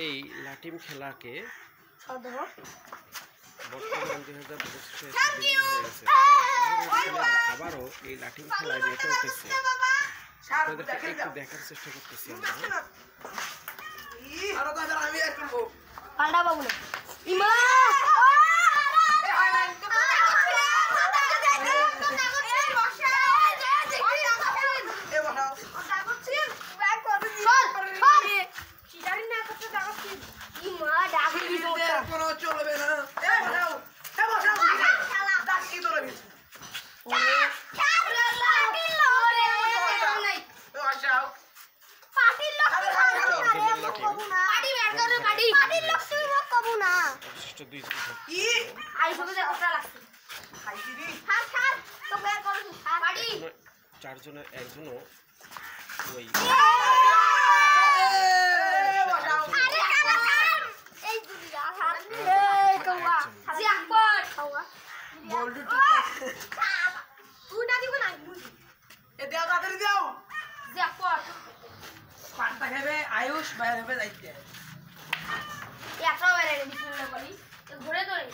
এই লাঠিম খেলাকে আবারও এই লাঠিম খেলায় মেতে উঠেছে। আপনাদেরকে একটু দেখার চেষ্টা করতেছি আমরা। চারজনের একজনও ওই আয়ুষ বাইরে হবে যাইতে ঘুরে ধরে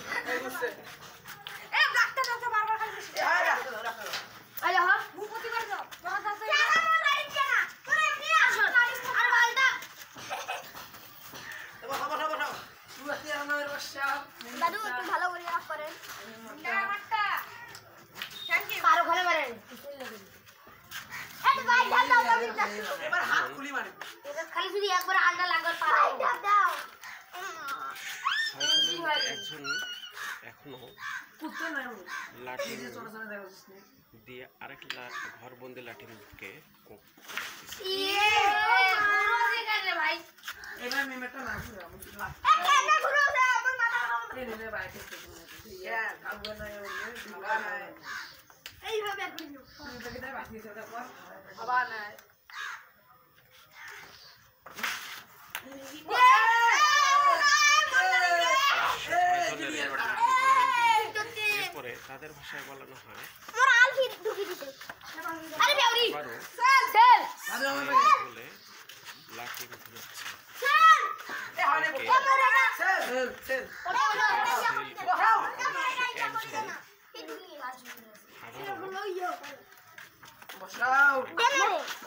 একজন এখনো লাঠি দিয়ে আরেক ঘরবন্দি লাঠিকে তাদের ভাষায় বলানো হয় বলে লাঠি ঘুরাচ্ছে।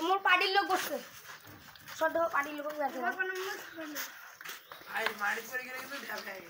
মোর পার্টির লোক বসছে সব পার্টির লোক